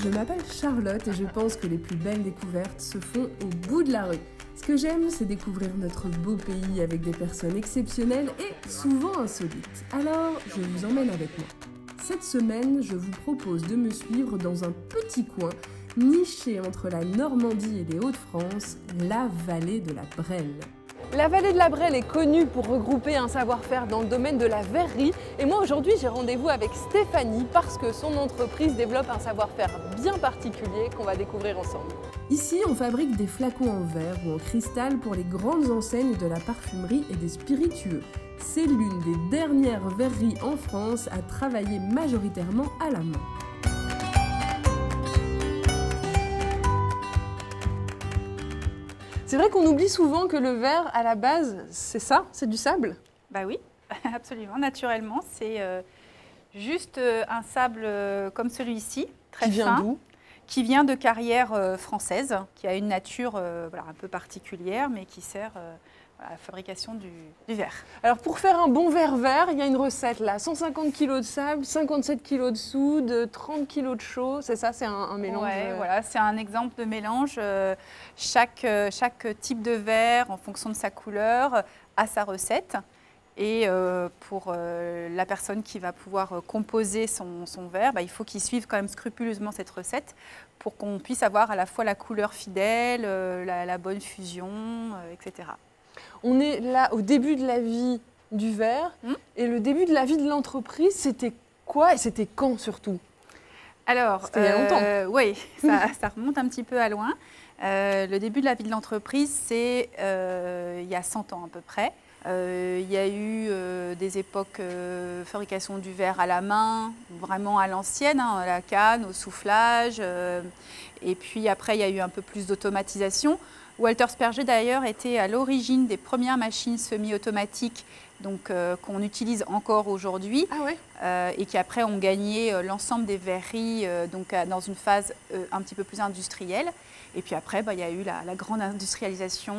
Je m'appelle Charlotte et je pense que les plus belles découvertes se font au bout de la rue. Ce que j'aime, c'est découvrir notre beau pays avec des personnes exceptionnelles et souvent insolites. Alors, je vous emmène avec moi. Cette semaine, je vous propose de me suivre dans un petit coin niché entre la Normandie et les Hauts-de-France, la vallée de la Brelle. La vallée de la Brelle est connue pour regrouper un savoir-faire dans le domaine de la verrerie. Et moi aujourd'hui j'ai rendez-vous avec Stéphanie parce que son entreprise développe un savoir-faire bien particulier qu'on va découvrir ensemble. Ici, on fabrique des flacons en verre ou en cristal pour les grandes enseignes de la parfumerie et des spiritueux. C'est l'une des dernières verreries en France à travailler majoritairement à la main. C'est vrai qu'on oublie souvent que le verre, à la base, c'est ça, c'est du sable. Bah oui, absolument, naturellement. C'est juste un sable comme celui-ci, très fin. Qui vient d'où ? Qui vient de carrières françaises, qui a une nature voilà, un peu particulière, mais qui sert à la fabrication du verre. Alors pour faire un bon verre vert, il y a une recette là, 150 kg de sable, 57 kg de soude, 30 kg de chaux, c'est ça, c'est un mélange. Ouais, voilà, c'est un exemple de mélange. Chaque type de verre, en fonction de sa couleur, a sa recette. Et pour la personne qui va pouvoir composer son verre, il faut qu'il suive quand même scrupuleusement cette recette pour qu'on puisse avoir à la fois la couleur fidèle, la bonne fusion, etc. On est là au début de la vie du verre et le début de la vie de l'entreprise, c'était quoi et c'était quand surtout? Alors, c'était il y a longtemps. Oui, ça remonte un petit peu à loin. Le début de la vie de l'entreprise, c'est il y a 100 ans à peu près. Il y a eu des époques fabrication du verre à la main, vraiment à l'ancienne, à la canne, au soufflage. Et puis après, il y a eu un peu plus d'automatisation. Walter Sperger d'ailleurs était à l'origine des premières machines semi-automatiques qu'on utilise encore aujourd'hui et qui après ont gagné l'ensemble des verreries dans une phase un petit peu plus industrielle. Et puis après, il y a eu la grande industrialisation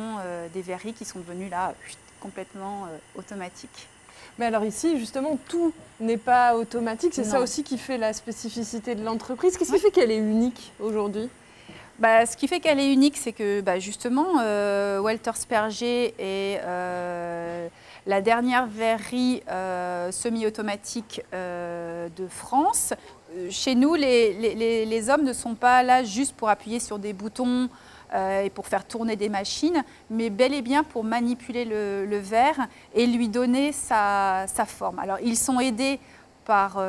des verreries qui sont devenues là complètement automatiques. Mais alors ici, justement, tout n'est pas automatique. C'est ça Non. aussi qui fait la spécificité de l'entreprise. Qu'est-ce qui fait qu'elle est unique aujourd'hui ? Ce qui fait qu'elle est unique, c'est que justement, Walter Sperger est la dernière verrerie semi-automatique de France. Chez nous, les hommes ne sont pas là juste pour appuyer sur des boutons et pour faire tourner des machines, mais bel et bien pour manipuler le verre et lui donner sa forme. Alors, ils sont aidés par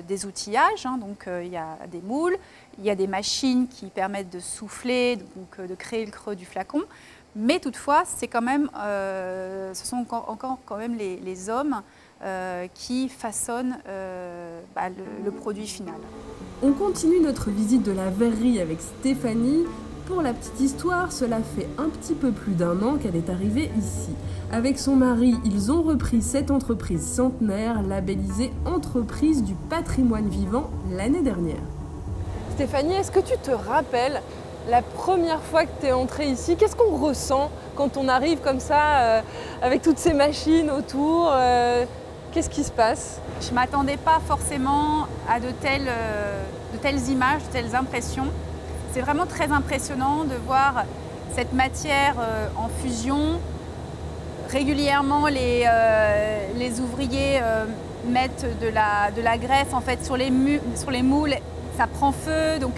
des outillages, donc il y a des moules, il y a des machines qui permettent de souffler, donc de créer le creux du flacon, mais toutefois, c'est quand même, ce sont encore quand même les hommes qui façonnent le produit final. On continue notre visite de la verrerie avec Stéphanie. Pour la petite histoire, cela fait un petit peu plus d'1 an qu'elle est arrivée ici. Avec son mari, ils ont repris cette entreprise centenaire, labellisée Entreprise du patrimoine vivant l'année dernière. Stéphanie, est-ce que tu te rappelles la première fois que tu es entrée ici? Qu'est-ce qu'on ressent quand on arrive comme ça, avec toutes ces machines autour? Qu'est-ce qui se passe? Je ne m'attendais pas forcément à de telles images, de telles impressions. C'est vraiment très impressionnant de voir cette matière en fusion. Régulièrement, les ouvriers mettent de la graisse en fait, sur les moules, ça prend feu. Donc,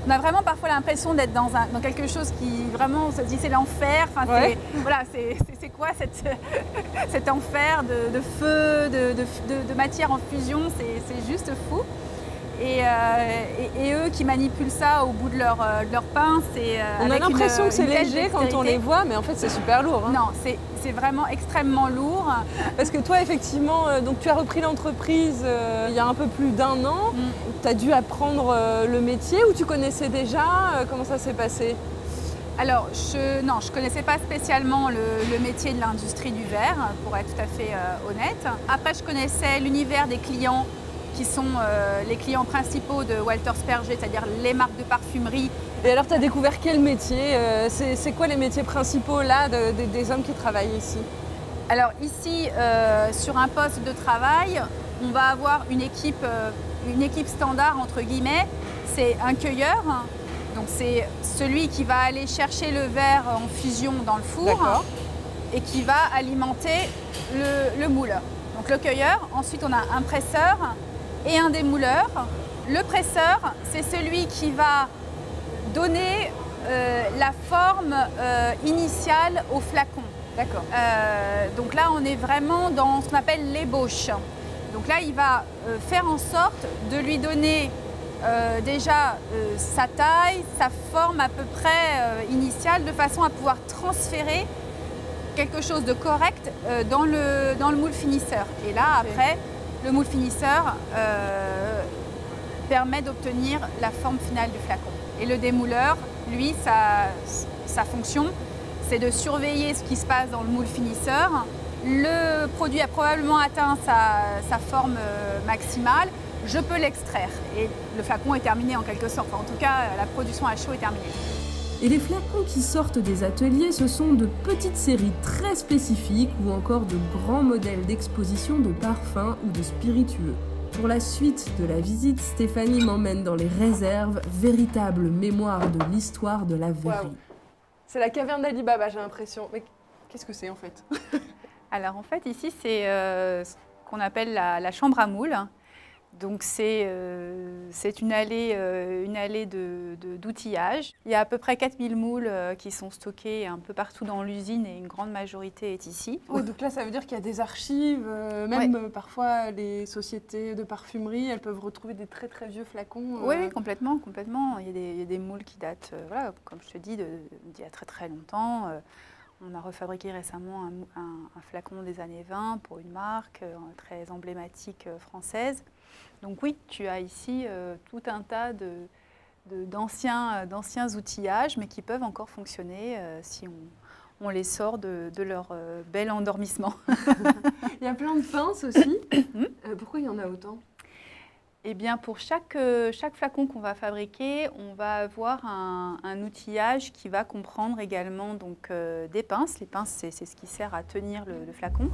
on a vraiment parfois l'impression d'être dans quelque chose qui vraiment, on se dit c'est l'enfer. Enfin, ouais. C'est quoi cet enfer de feu, de matière en fusion, c'est juste fou. Et eux qui manipulent ça au bout de leur pince. On a l'impression que c'est léger quand on les voit, mais en fait c'est super lourd. Non, c'est vraiment extrêmement lourd. Parce que toi, effectivement, donc tu as repris l'entreprise il y a un peu plus d'1 an. Tu as dû apprendre le métier ou tu connaissais déjà? Comment ça s'est passé? Alors, je ne connaissais pas spécialement le métier de l'industrie du verre, pour être tout à fait honnête. Après, je connaissais l'univers des clients qui sont les clients principaux de Walter Sperger, c'est-à-dire les marques de parfumerie. Et alors, tu as découvert quel métier? C'est quoi les métiers principaux là des hommes qui travaillent ici? Alors ici, sur un poste de travail, on va avoir une équipe standard, entre guillemets, c'est un cueilleur. Donc c'est celui qui va aller chercher le verre en fusion dans le four et qui va alimenter le moule. Donc le cueilleur, ensuite on a un presseur et un démouleur. Le presseur, c'est celui qui va donner la forme initiale au flacon. D'accord. Donc là, on est vraiment dans ce qu'on appelle l'ébauche. Donc là, il va faire en sorte de lui donner déjà sa taille, sa forme à peu près initiale, de façon à pouvoir transférer quelque chose de correct dans le moule finisseur. Et là, après, le moule finisseur permet d'obtenir la forme finale du flacon. Et le démouleur, lui, sa fonction, c'est de surveiller ce qui se passe dans le moule finisseur. Le produit a probablement atteint sa forme maximale. Je peux l'extraire et le flacon est terminé en quelque sorte. Enfin, en tout cas, la production à chaud est terminée. Et les flacons qui sortent des ateliers, ce sont de petites séries très spécifiques ou encore de grands modèles d'exposition de parfums ou de spiritueux. Pour la suite de la visite, Stéphanie m'emmène dans les réserves, véritable mémoire de l'histoire de la verrerie. Wow. C'est la caverne d'Ali Baba, j'ai l'impression. Mais qu'est-ce que c'est en fait? Alors en fait, ici, c'est ce qu'on appelle la chambre à moule. Donc c'est une allée d'outillage. Il y a à peu près 4000 moules qui sont stockés un peu partout dans l'usine et une grande majorité est ici. Oh, donc là, ça veut dire qu'il y a des archives, même parfois les sociétés de parfumerie, elles peuvent retrouver des très très vieux flacons. Oui, complètement, complètement. Il y a des moules qui datent, voilà, comme je te dis, d'il y a très très longtemps. On a refabriqué récemment un flacon des années 20 pour une marque très emblématique française. Donc oui, tu as ici tout un tas d'anciens outillages, mais qui peuvent encore fonctionner si on les sort de leur bel endormissement. Il y a plein de pinces aussi. Pourquoi il y en a autant? Eh bien, pour chaque flacon qu'on va fabriquer, on va avoir un outillage qui va comprendre également donc, des pinces. Les pinces, c'est ce qui sert à tenir le flacon.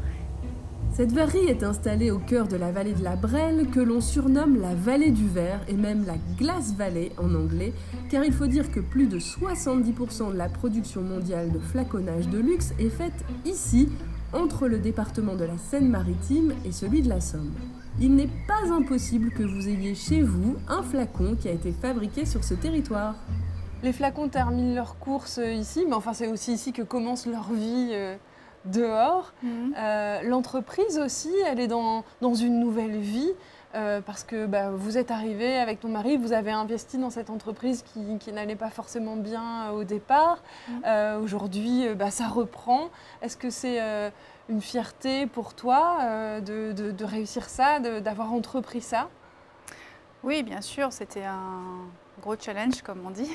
Cette verrerie est installée au cœur de la vallée de la Brelle, que l'on surnomme la vallée du verre et même la Glass Valley en anglais, car il faut dire que plus de 70% de la production mondiale de flaconnage de luxe est faite ici, entre le département de la Seine-Maritime et celui de la Somme. Il n'est pas impossible que vous ayez chez vous un flacon qui a été fabriqué sur ce territoire. Les flacons terminent leur course ici, mais enfin c'est aussi ici que commence leur vie dehors. L'entreprise aussi, elle est dans une nouvelle vie parce que vous êtes arrivé avec ton mari, vous avez investi dans cette entreprise qui n'allait pas forcément bien au départ. Aujourd'hui, ça reprend. Est-ce que c'est une fierté pour toi de réussir ça, d'avoir entrepris ça? Oui, bien sûr, c'était un gros challenge, comme on dit.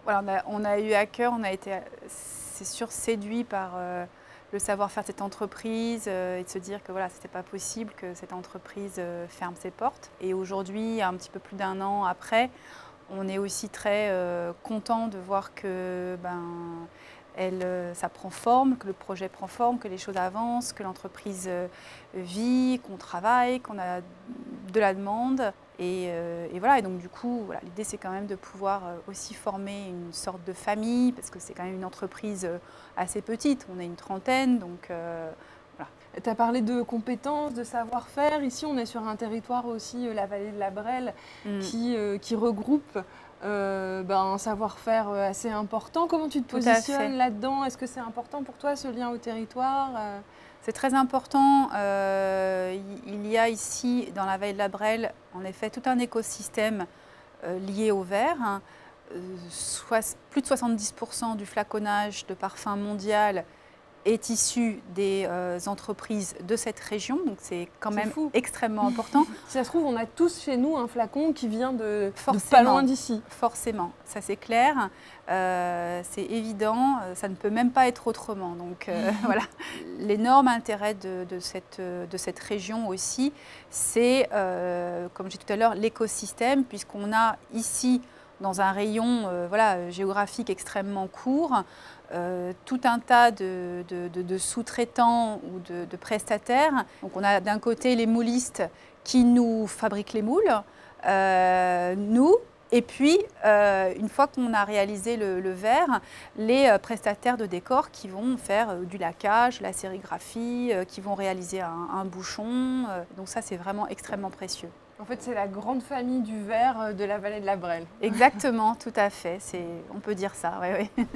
Voilà, on a eu à cœur, on a été, c'est sûr, séduit par le savoir-faire de cette entreprise et de se dire que voilà, c'était pas possible que cette entreprise ferme ses portes. Et aujourd'hui, un petit peu plus d'un an après, on est aussi très content de voir que ça prend forme, que le projet prend forme, que les choses avancent, que l'entreprise vit, qu'on travaille, qu'on a de la demande. Et voilà, et donc du coup, voilà, l'idée c'est quand même de pouvoir aussi former une sorte de famille, parce que c'est quand même une entreprise assez petite, on est une trentaine, donc voilà. Tu as parlé de compétences, de savoir-faire. Ici, on est sur un territoire aussi, la vallée de la Brelle, qui regroupe un savoir-faire assez important. Comment tu te positionnes là-dedans? Est-ce que c'est important pour toi, ce lien au territoire? C'est très important. Il y a ici, dans la vallée de la Brelle, en effet, tout un écosystème lié au verre. Plus de 70% du flaconnage de parfum mondial est issu des entreprises de cette région, donc c'est quand même extrêmement important. Si ça se trouve, on a tous chez nous un flacon qui vient de pas loin d'ici. Forcément, ça c'est clair, c'est évident, ça ne peut même pas être autrement. Donc voilà. L'énorme intérêt de cette région aussi, c'est, comme j'ai dit tout à l'heure, l'écosystème, puisqu'on a ici, dans un rayon géographique extrêmement court, tout un tas de sous-traitants ou de prestataires. Donc on a d'un côté les moulistes qui nous fabriquent les moules, nous, Et puis, une fois qu'on a réalisé le verre, les prestataires de décor qui vont faire du laquage, la sérigraphie, qui vont réaliser un bouchon. Donc ça, c'est vraiment extrêmement précieux. En fait, c'est la grande famille du verre de la vallée de la Brelle. Exactement, tout à fait. On peut dire ça, oui, oui.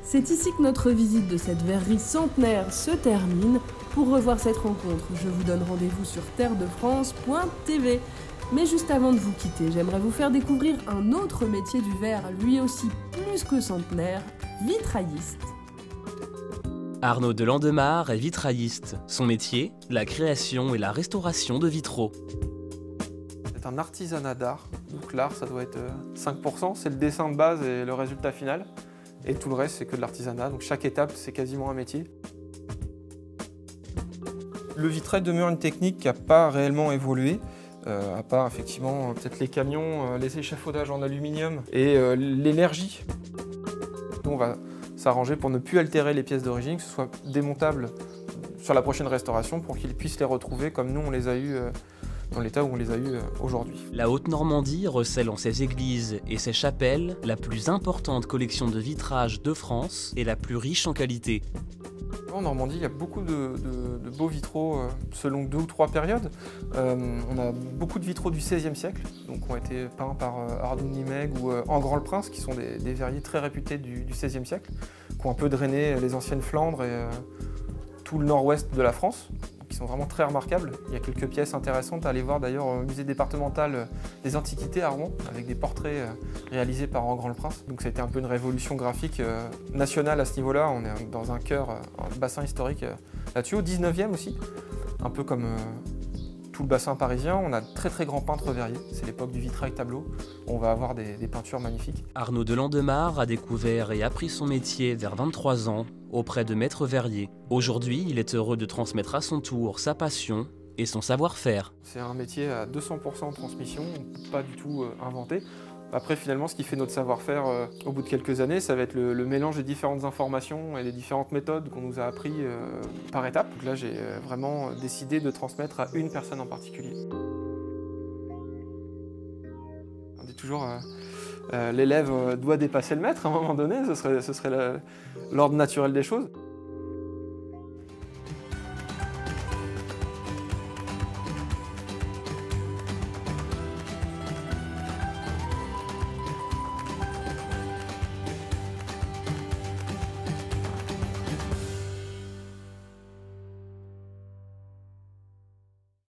C'est ici que notre visite de cette verrerie centenaire se termine. Pour revoir cette rencontre, je vous donne rendez-vous sur terredefrance.tv. Mais juste avant de vous quitter, j'aimerais vous faire découvrir un autre métier du verre, lui aussi plus que centenaire, vitrailliste. Arnaud de Landemare est vitrailliste. Son métier, la création et la restauration de vitraux. C'est un artisanat d'art, donc l'art ça doit être 5%, c'est le dessin de base et le résultat final. Et tout le reste c'est que de l'artisanat, donc chaque étape c'est quasiment un métier. Le vitrail demeure une technique qui n'a pas réellement évolué, à part effectivement peut-être les camions, les échafaudages en aluminium et l'énergie. Nous on va s'arranger pour ne plus altérer les pièces d'origine, que ce soit démontable sur la prochaine restauration pour qu'ils puissent les retrouver comme nous on les a eu dans l'état où on les a eus aujourd'hui. La Haute-Normandie recèle en ses églises et ses chapelles la plus importante collection de vitrages de France et la plus riche en qualité. En Normandie, il y a beaucoup de beaux vitraux selon 2 ou 3 périodes. On a beaucoup de vitraux du XVIe siècle, donc qui ont été peints par Arnaud de Nimègue ou Engrand-le-Prince, qui sont des verriers très réputés du XVIe siècle, qui ont un peu drainé les anciennes Flandres et tout le nord-ouest de la France, qui sont vraiment très remarquables. Il y a quelques pièces intéressantes à aller voir d'ailleurs au musée départemental des Antiquités à Rouen, avec des portraits réalisés par Engrand-le-Prince. Donc ça a été un peu une révolution graphique nationale à ce niveau-là. On est dans un cœur, un bassin historique là-dessus, au 19e aussi, un peu comme tout le bassin parisien. On a de très très grands peintres verriers, c'est l'époque du vitrail tableau. On va avoir des peintures magnifiques. Arnaud de Landemare a découvert et appris son métier vers 23 ans auprès de maîtres verriers. Aujourd'hui, il est heureux de transmettre à son tour sa passion et son savoir-faire. C'est un métier à 200% transmission, pas du tout inventé. Après, finalement, ce qui fait notre savoir-faire au bout de quelques années, ça va être le mélange des différentes informations et des différentes méthodes qu'on nous a appris par étapes. Donc là, j'ai vraiment décidé de transmettre à une personne en particulier. On dit toujours l'élève doit dépasser le maître à un moment donné, ce serait l'ordre naturel des choses.